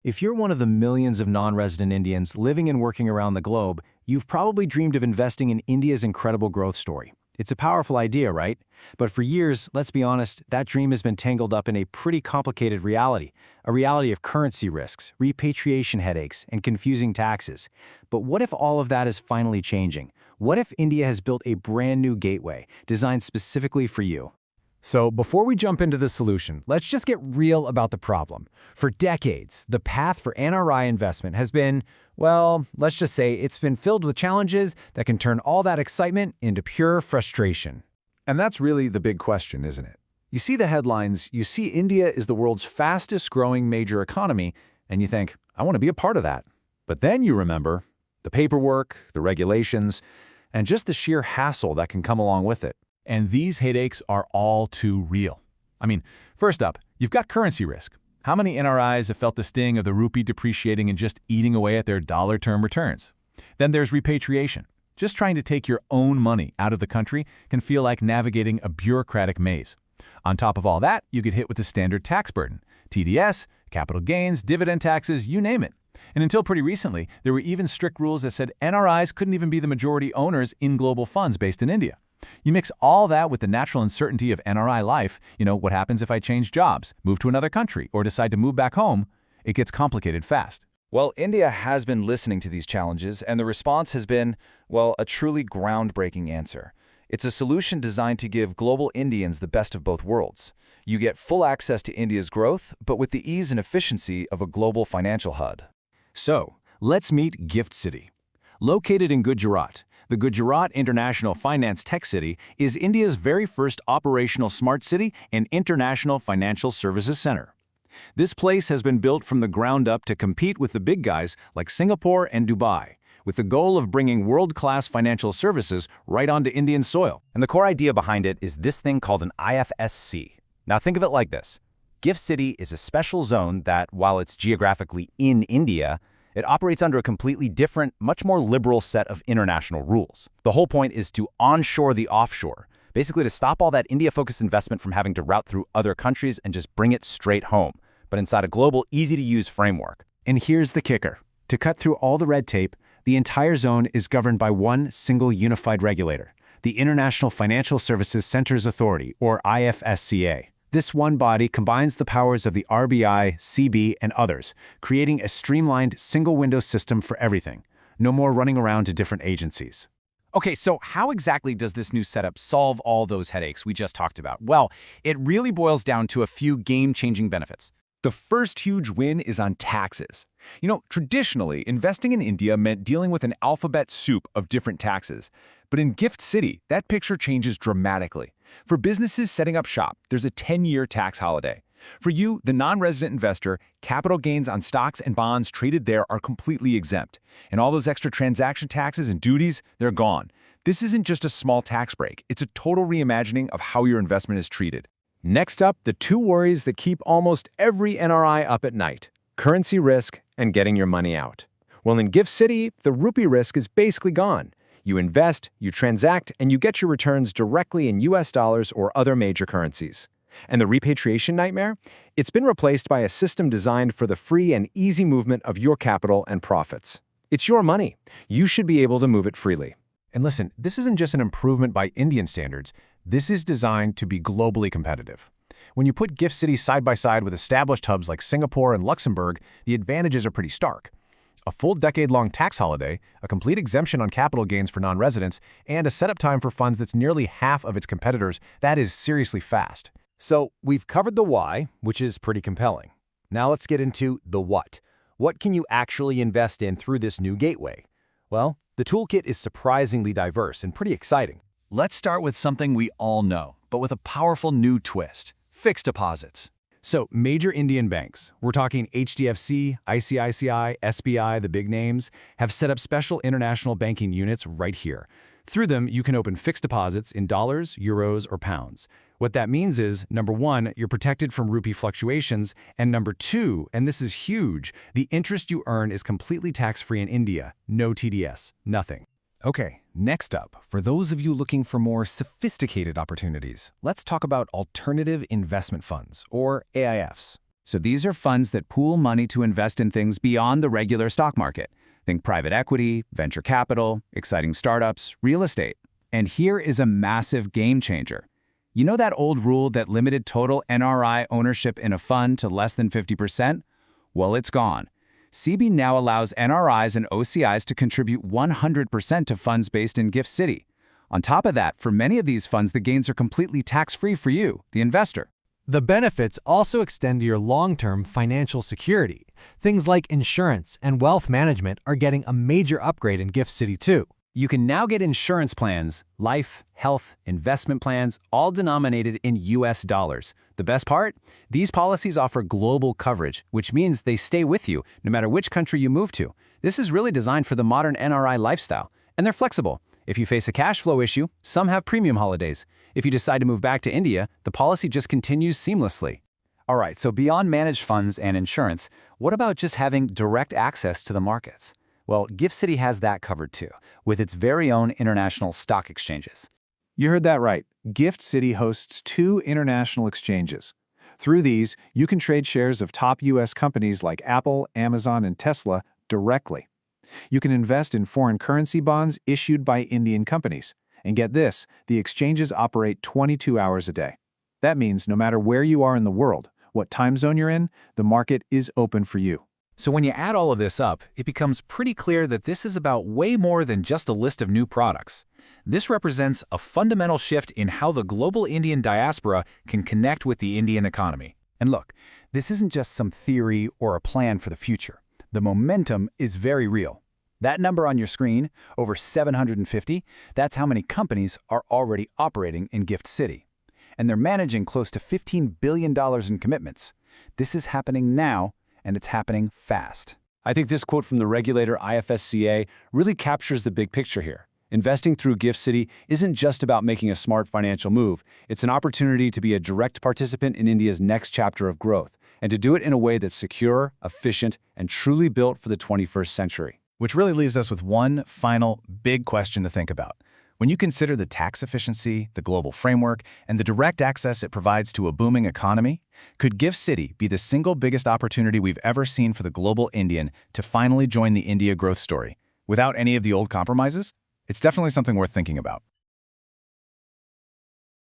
If you're one of the millions of non-resident Indians living and working around the globe, you've probably dreamed of investing in India's incredible growth story. It's a powerful idea, right? But for years, let's be honest, that dream has been tangled up in a pretty complicated reality, a reality of currency risks, repatriation headaches, and confusing taxes. But what if all of that is finally changing? What if India has built a brand new gateway designed specifically for you? So before we jump into the solution, let's just get real about the problem. For decades, the path for NRI investment has been, well, let's just say it's been filled with challenges that can turn all that excitement into pure frustration. And that's really the big question, isn't it? You see the headlines, you see India is the world's fastest growing major economy, and you think, I want to be a part of that. But then you remember the paperwork, the regulations, and just the sheer hassle that can come along with it. And these headaches are all too real. I mean, first up, you've got currency risk. How many NRIs have felt the sting of the rupee depreciating and just eating away at their dollar-term returns? Then there's repatriation. Just trying to take your own money out of the country can feel like navigating a bureaucratic maze. On top of all that, you get hit with the standard tax burden. TDS, capital gains, dividend taxes, you name it. And until pretty recently, there were even strict rules that said NRIs couldn't even be the majority owners in global funds based in India. You mix all that with the natural uncertainty of NRI life, what happens if I change jobs, move to another country, or decide to move back home, it gets complicated fast. Well, India has been listening to these challenges, and the response has been, well, a truly groundbreaking answer. It's a solution designed to give global Indians the best of both worlds. You get full access to India's growth, but with the ease and efficiency of a global financial hub. So, let's meet Gift City. Located in Gujarat, the Gujarat International Finance Tec-City is India's very first operational smart city and international financial services center. This place has been built from the ground up to compete with the big guys like Singapore and Dubai, with the goal of bringing world-class financial services right onto Indian soil. And the core idea behind it is this thing called an IFSC. Now think of it like this. Gift City is a special zone that, while it's geographically in India, it operates under a completely different, much more liberal set of international rules. The whole point is to onshore the offshore, basically to stop all that India-focused investment from having to route through other countries and just bring it straight home, but inside a global, easy-to-use framework. And here's the kicker. To cut through all the red tape, the entire zone is governed by one single unified regulator, the International Financial Services Centers Authority, or IFSCA. This one body combines the powers of the RBI, CB, and others, creating a streamlined single-window system for everything. No more running around to different agencies. Okay, so how exactly does this new setup solve all those headaches we just talked about? Well, it really boils down to a few game-changing benefits. The first huge win is on taxes. Traditionally, investing in India meant dealing with an alphabet soup of different taxes. But in Gift City, that picture changes dramatically. For businesses setting up shop, there's a 10-year tax holiday. For you, the non-resident investor, capital gains on stocks and bonds traded there are completely exempt. And all those extra transaction taxes and duties, they're gone. This isn't just a small tax break. It's a total reimagining of how your investment is treated. Next up, the two worries that keep almost every NRI up at night: currency risk and getting your money out. Well, in Gift City, the rupee risk is basically gone. You invest, you transact, and you get your returns directly in US dollars or other major currencies. And the repatriation nightmare? It's been replaced by a system designed for the free and easy movement of your capital and profits. It's your money. You should be able to move it freely. And listen, this isn't just an improvement by Indian standards. This is designed to be globally competitive. When you put Gift City side by side with established hubs like Singapore and Luxembourg, the advantages are pretty stark. A full decade-long tax holiday, a complete exemption on capital gains for non-residents, and a setup time for funds that's nearly half of its competitors, that is seriously fast. So we've covered the why, which is pretty compelling. Now let's get into the what. What can you actually invest in through this new gateway? Well, the toolkit is surprisingly diverse and pretty exciting. Let's start with something we all know, but with a powerful new twist: fixed deposits. So, major Indian banks, we're talking HDFC, ICICI, SBI, the big names, have set up special international banking units right here. Through them, you can open fixed deposits in dollars, euros, or pounds. What that means is, number one, you're protected from rupee fluctuations, and number two, and this is huge, the interest you earn is completely tax-free in India. No TDS, nothing. Okay, next up, for those of you looking for more sophisticated opportunities, let's talk about alternative investment funds, or AIFs. So these are funds that pool money to invest in things beyond the regular stock market. Think private equity, venture capital, exciting startups, real estate. And here is a massive game changer. You know that old rule that limited total NRI ownership in a fund to less than 50%? Well, it's gone. CB now allows NRIs and OCIs to contribute 100% to funds based in Gift City. On top of that, for many of these funds, the gains are completely tax-free for you, the investor. The benefits also extend to your long-term financial security. Things like insurance and wealth management are getting a major upgrade in Gift City too. You can now get insurance plans, life, health, investment plans, all denominated in US dollars. The best part? These policies offer global coverage, which means they stay with you no matter which country you move to. This is really designed for the modern NRI lifestyle, and they're flexible. If you face a cash flow issue, some have premium holidays. If you decide to move back to India, the policy just continues seamlessly. All right, so beyond managed funds and insurance, what about just having direct access to the markets? Well, Gift City has that covered too, with its very own international stock exchanges. You heard that right. Gift City hosts 2 international exchanges. Through these, you can trade shares of top U.S. companies like Apple, Amazon, and Tesla directly. You can invest in foreign currency bonds issued by Indian companies. And get this, the exchanges operate 22 hours a day. That means no matter where you are in the world, what time zone you're in, the market is open for you. So when you add all of this up, it becomes pretty clear that this is about way more than just a list of new products. This represents a fundamental shift in how the global Indian diaspora can connect with the Indian economy. And look, this isn't just some theory or a plan for the future. The momentum is very real. That number on your screen, over 750, that's how many companies are already operating in Gift City. And they're managing close to $15 billion in commitments. This is happening now, and it's happening fast. I think this quote from the regulator IFSCA really captures the big picture here. Investing through Gift City isn't just about making a smart financial move. It's an opportunity to be a direct participant in India's next chapter of growth, and to do it in a way that's secure, efficient, and truly built for the 21st century. Which really leaves us with one final big question to think about. When you consider the tax efficiency, the global framework, and the direct access it provides to a booming economy, could Gift City be the single biggest opportunity we've ever seen for the global Indian to finally join the India growth story, without any of the old compromises? It's definitely something worth thinking about.